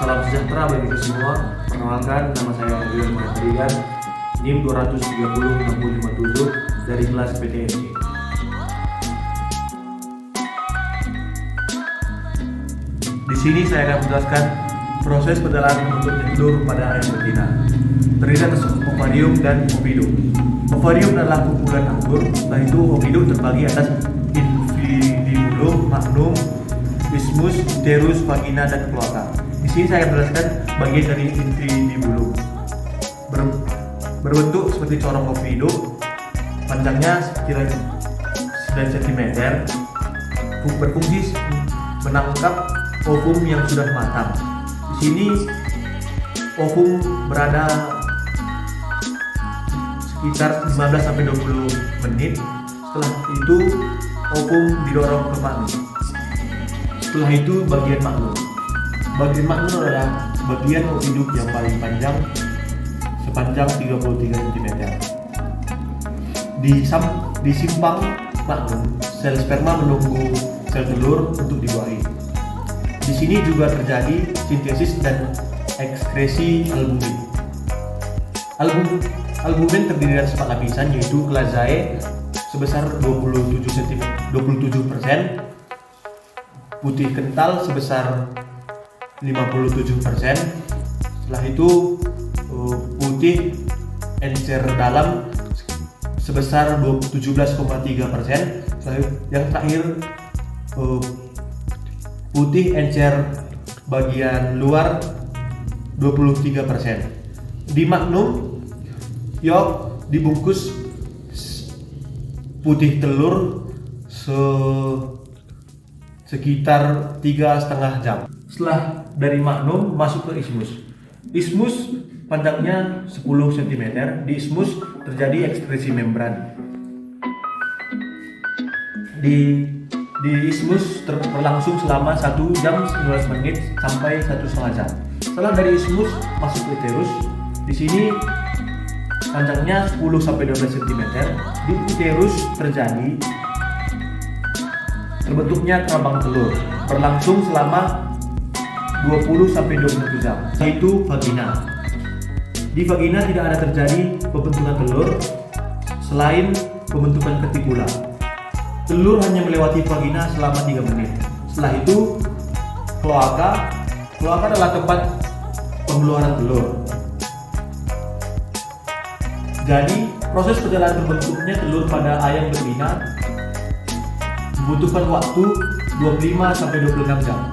Salam sejahtera bagi kita semua. Perkenalkan, nama saya Rian Mandrigan, NIM 2306057 dari kelas PTNC. Di sini saya akan menjelaskan proses perjalanan membentuk telur pada ayam betina. Terdiri atas ovarium dan ovidum. Ovarium adalah kumpulan anggur, setelah itu ovidum terbagi atas infundibulum, magnum, isthmus, uterus, vagina, dan kloaka. Di sini saya akan menjelaskan bagian dari infundibulum. Berbentuk seperti corong ovidum, panjangnya sekira 9 cm, berfungsi menangkap ovum yang sudah matang. Di sini ovum berada sekitar 15-20 menit. Setelah itu ovum didorong ke magnum. Setelah itu bagian magnum. Bagian magnum adalah bagian ovidum yang paling panjang, sepanjang 33 cm. Di simpang magnum, sel sperma menunggu sel telur untuk dibuahi. Di sini juga terjadi sintesis dan ekskresi albumin. Albumin terdiri dari 4 lapisan, yaitu kelazae sebesar 27%, putih kental sebesar 57%, setelah itu putih encer dalam sebesar 17,3%, yang terakhir putih encer bagian luar 23%. Di magnum, yolk dibungkus putih telur sekitar 3,5 jam. Setelah dari magnum masuk ke isthmus. Isthmus panjangnya 10 cm. Di isthmus terjadi ekskresi membran. Di isthmus berlangsung selama 1 jam 19 menit sampai 1,5 jam. Setelah dari isthmus masuk ke uterus, di sini panjangnya 10-12 cm. Di uterus terbentuknya kerambang telur, berlangsung selama 20-21 jam. Yaitu vagina. Di vagina tidak ada terjadi pembentukan telur selain pembentukan cuticula. Telur hanya melewati vagina selama 3 menit. Setelah itu kloaka. Kloaka adalah tempat pengeluaran telur. Jadi proses perjalanan terbentuknya telur pada ayam betina membutuhkan waktu 25-26 jam.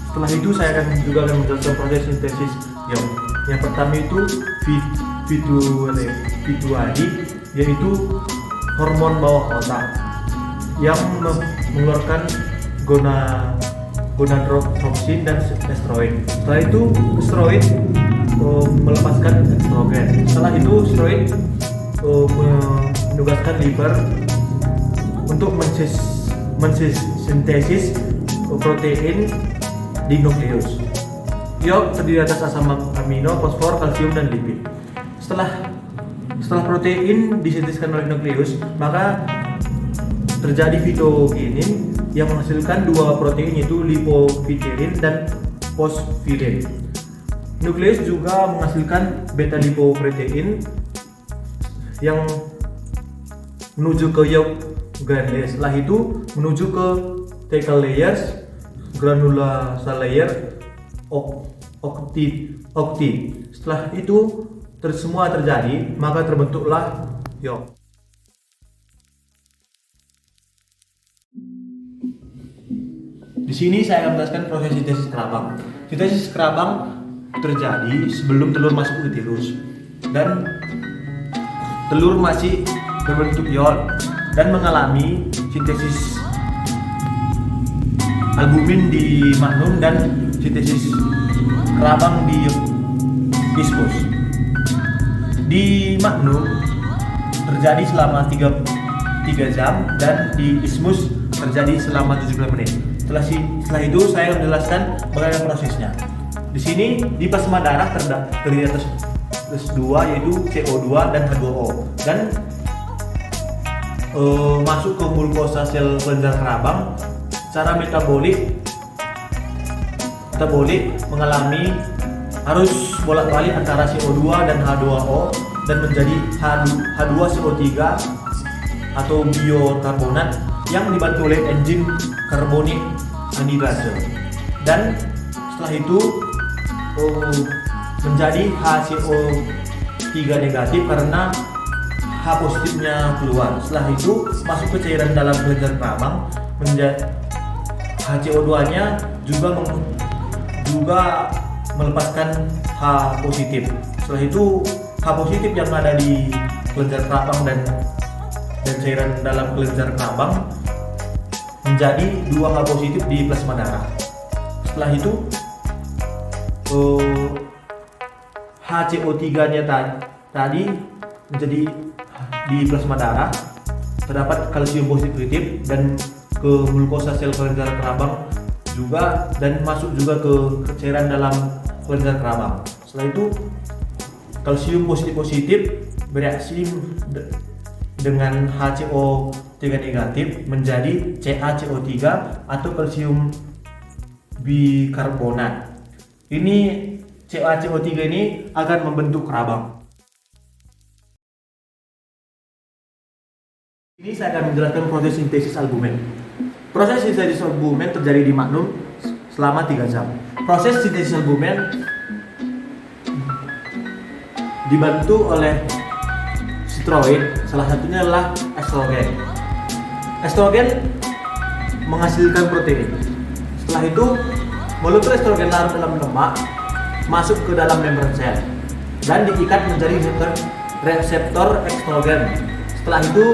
Setelah itu saya akan menjelaskan proses sintesis yang pertama itu pituitari, yaitu hormon bawah otak yang mengeluarkan gonadotropin dan estrogen. Setelah itu estrogen melepaskan estrogen. Setelah itu estrogen menugaskan liver untuk mensintesis protein di nukleus. Yolk terdiri atas asam amino, fosfor, kalsium, dan lipid. Setelah protein disinteskan oleh nukleus, maka terjadi fitoginin yang menghasilkan 2 protein, yaitu lipofitrin dan fosfidin. Nukleus juga menghasilkan beta lipoprotein yang menuju ke yolk granule. Setelah itu menuju ke thecal layers, granular layer, octi. Setelah itu semua terjadi, maka terbentuklah yolk. Di sini saya akan menjelaskan proses sintesis kerabang. Sintesis kerabang terjadi sebelum telur masuk ke uterus dan telur masih berbentuk yolk dan mengalami sintesis albumin di magnum dan sintesis kerabang di isthmus. Di magnum terjadi selama 3 jam dan di isthmus terjadi selama 70 menit. Setelah itu saya menjelaskan bagaimana prosesnya. Di sini di plasma darah terdiri atas 2, yaitu CO2 dan H2O, dan masuk ke glukosa sel kelenjar kerabang, secara metabolik mengalami harus bolak-balik antara CO2 dan H2O dan menjadi H2CO3 atau biokarbonat yang dibantu oleh enzim karbonik anhidrase. Dan setelah itu menjadi HCO3 negatif karena H positifnya keluar. Setelah itu masuk ke cairan dalam kelenjar kerabang, HCO2-nya juga melepaskan H positif. Setelah itu H positif yang ada di kelenjar kerabang dan cairan dalam kelenjar kerabang menjadi 2 H positif di plasma darah. Setelah itu HCO3-nya tadi menjadi di plasma darah, terdapat kalsium positif dan ke glukosa sel kelenjar kerabang juga, dan masuk juga ke cairan dalam kelenjar kerabang. Setelah itu kalsium positif bereaksi dengan HCO3 negatif menjadi CaCO3 atau kalsium bikarbonat. Ini CaCO3 ini akan membentuk kerabang. Ini saya akan menjelaskan proses sintesis albumin. Proses sintesis albumin terjadi di magnum selama 3 jam. Proses sintesis albumin dibantu oleh steroid, salah satunya adalah estrogen. Estrogen menghasilkan protein. Setelah itu, molekul estrogen larut dalam lemak masuk ke dalam membran sel dan diikat menjadi reseptor estrogen. Setelah itu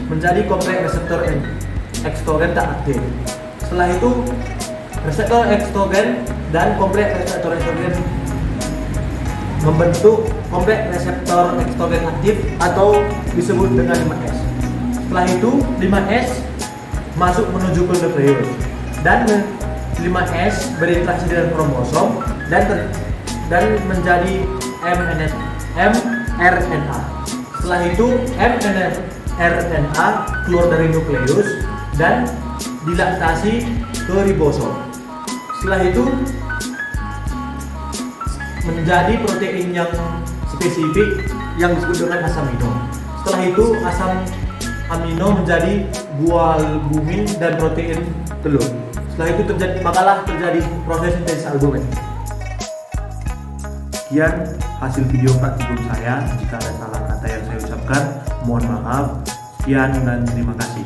menjadi kompleks reseptor estrogen tak aktif. Setelah itu reseptor estrogen dan kompleks reseptor estrogen membentuk kompleks reseptor estrogen aktif atau disebut dengan 5S. Setelah itu 5S masuk menuju ke nukleus dan 5S berinteraksi dengan kromosom dan menjadi mRNA. Setelah itu mRNA keluar dari nukleus dan dilaktasi ke ribosom. Setelah itu menjadi protein yang spesifik yang disebut dengan asam amino. Setelah itu asam amino menjadi buah albumin dan protein telur. Setelah itu terjadi proses sintesis albumin. Sekian hasil video praktikum saya. Jika ada salah kata yang saya ucapkan, mohon maaf. Sekian dan terima kasih.